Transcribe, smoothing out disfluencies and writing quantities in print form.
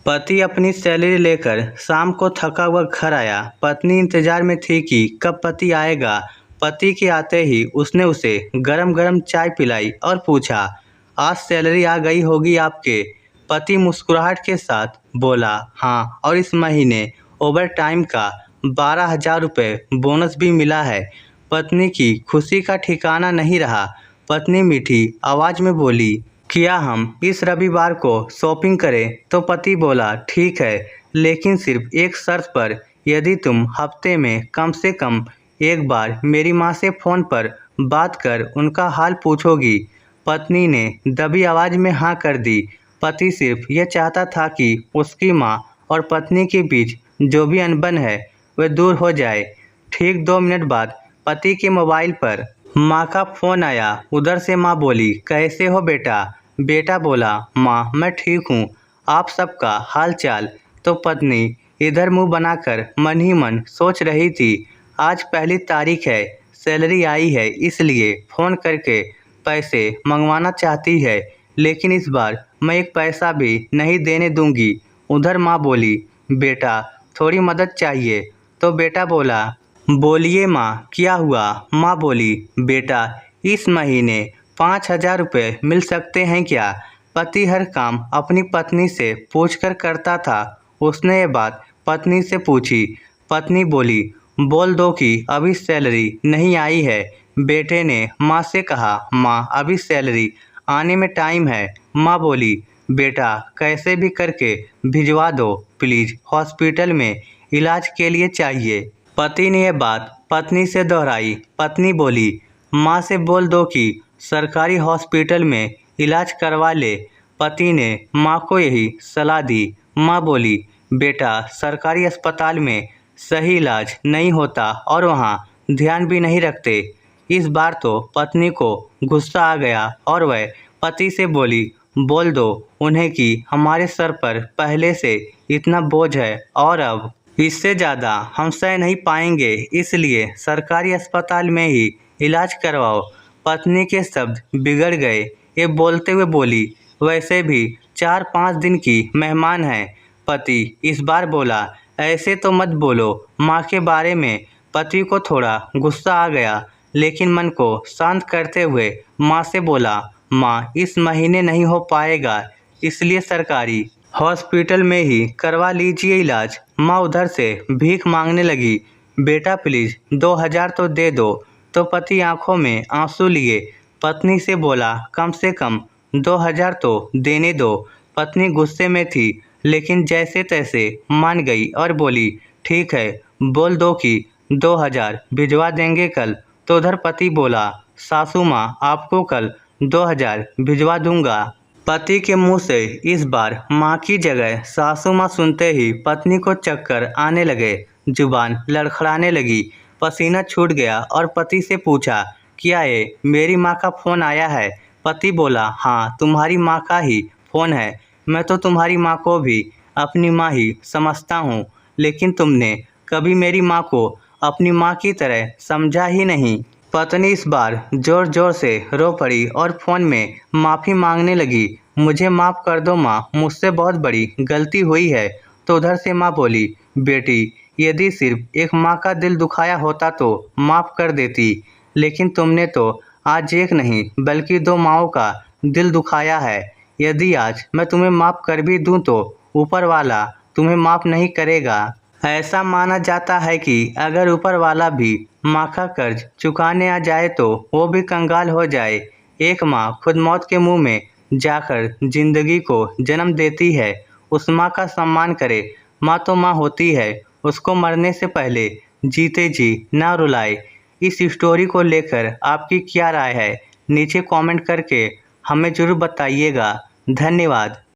पति अपनी सैलरी लेकर शाम को थका हुआ घर आया। पत्नी इंतजार में थी कि कब पति आएगा। पति के आते ही उसने उसे गरम गरम चाय पिलाई और पूछा, आज सैलरी आ गई होगी आपके। पति मुस्कुराहट के साथ बोला, हाँ, और इस महीने ओवर टाइम का 12,000 रुपये बोनस भी मिला है। पत्नी की खुशी का ठिकाना नहीं रहा। पत्नी मीठी आवाज़ में बोली, क्या हम इस रविवार को शॉपिंग करें? तो पति बोला, ठीक है, लेकिन सिर्फ एक शर्त पर, यदि तुम हफ्ते में कम से कम एक बार मेरी माँ से फ़ोन पर बात कर उनका हाल पूछोगी। पत्नी ने दबी आवाज़ में हाँ कर दी। पति सिर्फ यह चाहता था कि उसकी माँ और पत्नी के बीच जो भी अनबन है वह दूर हो जाए। ठीक 2 मिनट बाद पति के मोबाइल पर माँ का फ़ोन आया। उधर से माँ बोली, कैसे हो बेटा? बेटा बोला, माँ मैं ठीक हूँ, आप सबका हाल चाल। तो पत्नी इधर मुंह बनाकर मन ही मन सोच रही थी, आज पहली तारीख है, सैलरी आई है, इसलिए फ़ोन करके पैसे मंगवाना चाहती है, लेकिन इस बार मैं एक पैसा भी नहीं देने दूंगी। उधर माँ बोली, बेटा थोड़ी मदद चाहिए। तो बेटा बोला, बोलिए माँ, क्या हुआ? माँ बोली, बेटा इस महीने 5,000 रुपये मिल सकते हैं क्या? पति हर काम अपनी पत्नी से पूछकर करता था। उसने ये बात पत्नी से पूछी। पत्नी बोली, बोल दो कि अभी सैलरी नहीं आई है। बेटे ने माँ से कहा, माँ अभी सैलरी आने में टाइम है। माँ बोली, बेटा कैसे भी करके भिजवा दो प्लीज़, हॉस्पिटल में इलाज के लिए चाहिए। पति ने यह बात पत्नी से दोहराई। पत्नी बोली, माँ से बोल दो कि सरकारी हॉस्पिटल में इलाज करवा ले। पति ने माँ को यही सलाह दी। माँ बोली, बेटा सरकारी अस्पताल में सही इलाज नहीं होता और वहाँ ध्यान भी नहीं रखते। इस बार तो पत्नी को गुस्सा आ गया और वह पति से बोली, बोल दो उन्हें कि हमारे सर पर पहले से इतना बोझ है और अब इससे ज़्यादा हम सह नहीं पाएंगे, इसलिए सरकारी अस्पताल में ही इलाज करवाओ। पत्नी के शब्द बिगड़ गए। ये बोलते हुए बोली, वैसे भी 4-5 दिन की मेहमान हैं। पति इस बार बोला, ऐसे तो मत बोलो माँ के बारे में। पति को थोड़ा गुस्सा आ गया, लेकिन मन को शांत करते हुए माँ से बोला, माँ इस महीने नहीं हो पाएगा, इसलिए सरकारी हॉस्पिटल में ही करवा लीजिए इलाज। माँ उधर से भीख मांगने लगी, बेटा प्लीज़ 2,000 तो दे दो। तो पति आंखों में आंसू लिए पत्नी से बोला, कम से कम 2,000 तो देने दो। पत्नी गुस्से में थी, लेकिन जैसे तैसे मान गई और बोली, ठीक है, बोल दो कि 2,000 भिजवा देंगे कल। तो उधर पति बोला, सासू माँ आपको कल 2,000 भिजवा दूंगा। पति के मुंह से इस बार माँ की जगह सासू माँ सुनते ही पत्नी को चक्कर आने लगे, जुबान लड़खड़ाने लगी, पसीना छूट गया और पति से पूछा, क्या ये मेरी माँ का फ़ोन आया है? पति बोला, हाँ तुम्हारी माँ का ही फ़ोन है। मैं तो तुम्हारी माँ को भी अपनी माँ ही समझता हूँ, लेकिन तुमने कभी मेरी माँ को अपनी माँ की तरह समझा ही नहीं। पत्नी इस बार ज़ोर ज़ोर से रो पड़ी और फ़ोन में माफ़ी मांगने लगी, मुझे माफ़ कर दो माँ, मुझसे बहुत बड़ी गलती हुई है। तो उधर से माँ बोली, बेटी यदि सिर्फ एक माँ का दिल दुखाया होता तो माफ़ कर देती, लेकिन तुमने तो आज एक नहीं बल्कि 2 माँओं का दिल दुखाया है। यदि आज मैं तुम्हें माफ़ कर भी दूँ तो ऊपर वाला तुम्हें माफ़ नहीं करेगा। ऐसा माना जाता है कि अगर ऊपर वाला भी माँ का कर्ज चुकाने आ जाए तो वो भी कंगाल हो जाए। एक माँ खुद मौत के मुंह में जाकर जिंदगी को जन्म देती है, उस माँ का सम्मान करे। माँ तो माँ होती है, उसको मरने से पहले जीते जी ना रुलाए। इस स्टोरी को लेकर आपकी क्या राय है? नीचे कमेंट करके हमें ज़रूर बताइएगा। धन्यवाद।